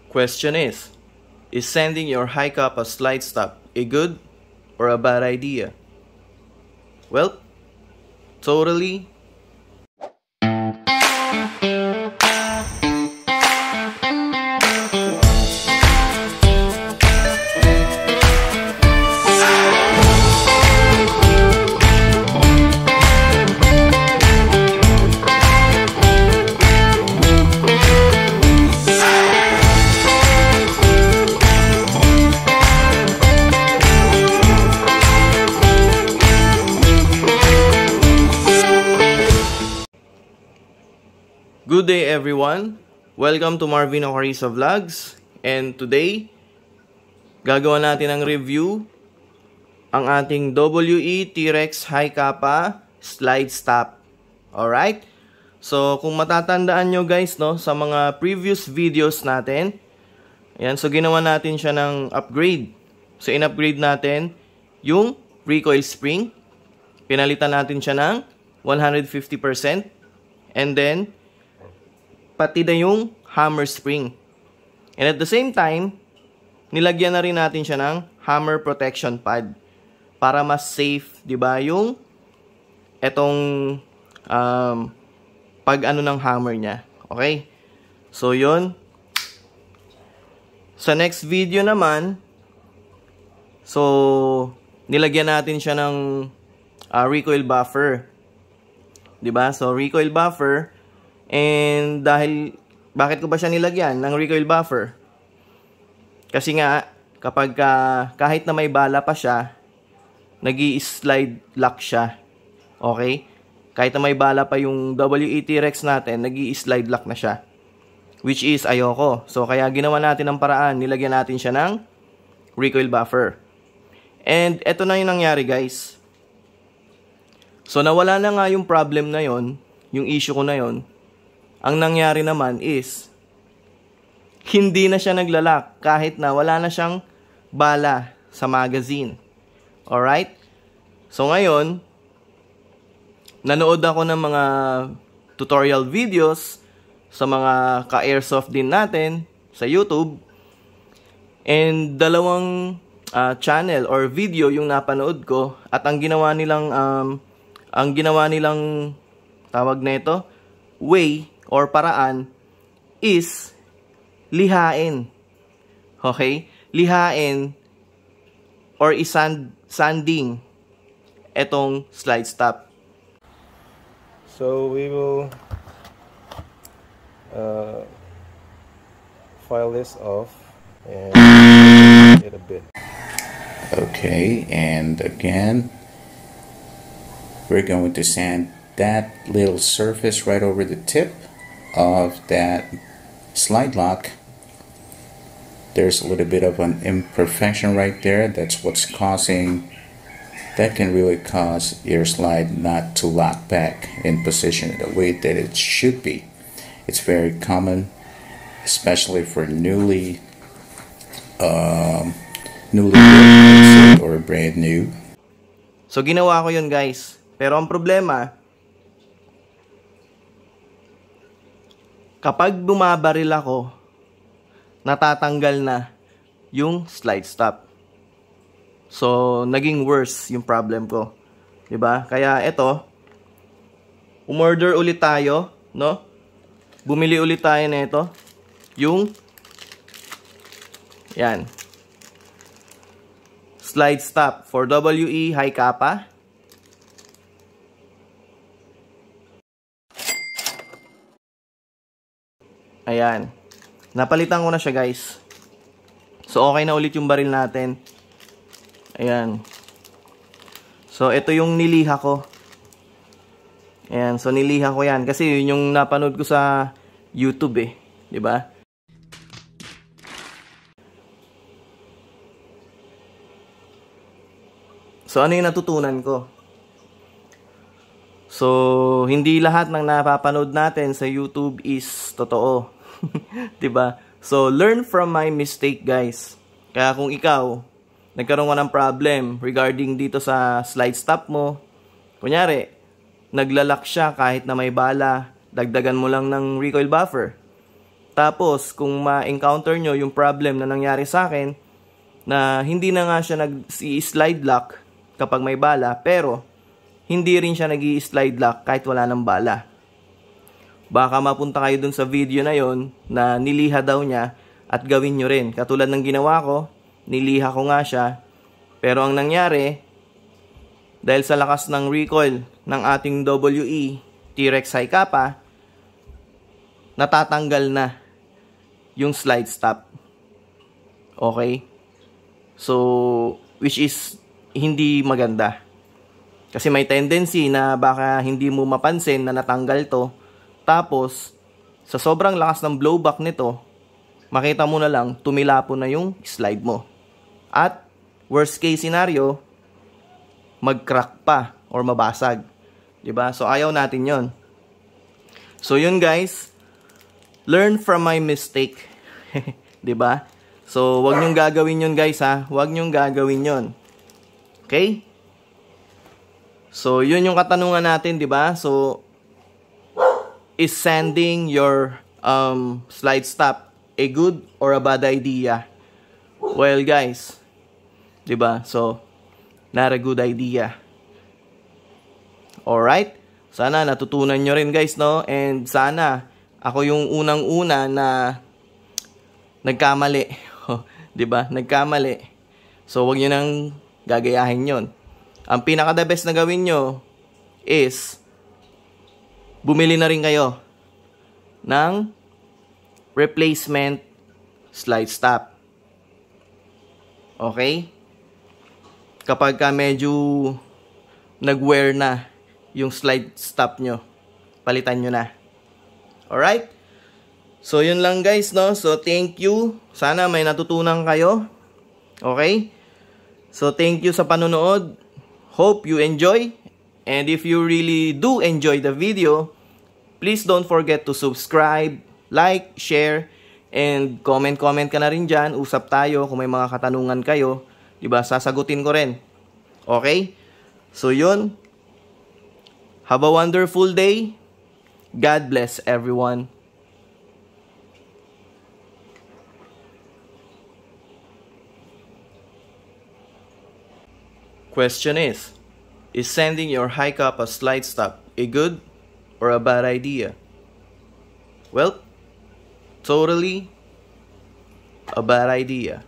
Question is sending your high kappa slide stop a good or a bad idea? Well, totally. Good day everyone! Welcome to Marvin Ocarizo Vlogs, and today gagawa natin ang review ang ating WE T-Rex High Kappa Slide Stop. Alright? So kung matatandaan nyo guys, no, sa mga previous videos natin, ayan, so ginawa natin siya ng upgrade. So in-upgrade natin yung recoil spring, pinalitan natin siya ng 150%, and then pati na yung hammer spring. And at the same time, nilagyan na rin natin siya ng hammer protection pad para mas safe, 'di ba? Yung etong pag ano ng hammer niya. Okay? So 'yun. Sa next video naman, so nilagyan natin siya ng recoil buffer. 'Di ba? So recoil buffer. And dahil, bakit ko ba siya nilagyan ng recoil buffer? Kasi nga, kapag kahit na may bala pa siya, nag-i-slide lock siya. Okay? Kahit na may bala pa yung WE T-Rex natin, nag-i-slide lock na siya. Which is ayoko. So kaya ginawa natin ng paraan, nilagyan natin siya ng recoil buffer. And eto na yung nangyari guys. So nawala na nga yung problem na yon, yung issue ko na yon. Ang nangyari naman is, hindi na siya naglalak kahit na wala na siyang bala sa magazine. Alright? So ngayon, nanood ako ng mga tutorial videos sa mga ka-airsoft din natin sa YouTube. And dalawang channel or video yung napanood ko. At ang ginawa nilang tawag na ito, way or paraan is lihain. Okay? Lihain or sanding etong slide stop. So we will file this off and it a bit. Okay, and again we're going to sand that little surface right over the tip of that slide lock. There's a little bit of an imperfection right there. That's what's causing, that can really cause your slide not to lock back in position the way that it should be. It's very common, especially for newly built or brand new. So ginawa ko yun guys. Pero ang problema, kapag bumabaril ako, natatanggal na yung slide stop. So, naging worse yung problem ko. 'Di ba? Kaya ito, umorder ulit tayo, no? Bumili ulit tayo nito, yung yan. Slide stop for WE High Kappa. Ayan. Napalitan ko na siya guys. So okay na ulit yung baril natin. Ayan. So ito yung niliha ko. Ayan. So niliha ko yan. Kasi yun yung napanood ko sa YouTube eh. 'Di ba? So ano yung natutunan ko? So hindi lahat ng napapanood natin sa YouTube is totoo. 'Di ba? So learn from my mistake guys. Kaya kung ikaw nagkaroon ka ng problem regarding dito sa slide stop mo, kunyari naglalak siya kahit na may bala, dagdagan mo lang ng recoil buffer. Tapos, kung ma-encounter nyo yung problem na nangyari sa akin, na hindi na nga siya nag-slide lock kapag may bala, pero hindi rin siya nag-slide lock kahit wala ng bala. Baka mapunta kayo dun sa video na yon na niliha daw niya at gawin nyo rin. Katulad ng ginawa ko, niliha ko nga siya. Pero ang nangyari, dahil sa lakas ng recoil ng ating WE T-Rex High Kappa, natatanggal na yung slide stop. Okay? So, which is hindi maganda. Kasi may tendency na baka hindi mo mapansin na natanggal to. Tapos, sa sobrang lakas ng blowback nito, makita mo na lang, tumilapo na yung slide mo. At, worst case scenario, mag-crack pa or mabasag. Diba? So, ayaw natin yon. So, yun guys, learn from my mistake. Diba? So, wag nyong gagawin yun guys ha. Wag nyong gagawin yun. Okay? So, yun yung katanungan natin, diba? So, is sanding your slide stop a good or a bad idea? Well guys, diba? So, not a good idea. Alright? Sana natutunan nyo rin guys, no? And sana ako yung unang-una na nagkamali. Diba? Nagkamali. So, wag nyo nang gagayahin yon. Ang pinaka-the best na gawin nyo is bumili na rin kayo ng replacement slide stop. Okay? Kapag ka medyo nag-wear na yung slide stop nyo, palitan nyo na. Alright? So, yun lang guys, no? So, thank you. Sana may natutunan kayo. Okay? So, thank you sa panonood. Hope you enjoy. And if you really do enjoy the video, please don't forget to subscribe, like, share, and comment ka na rin dyan. Usap tayo kung may mga katanungan kayo. Diba? Sasagutin ko rin. Okay? So, yun. Have a wonderful day. God bless everyone. Question is sending your high kappa slide stop a good or a bad idea? Well, totally a bad idea.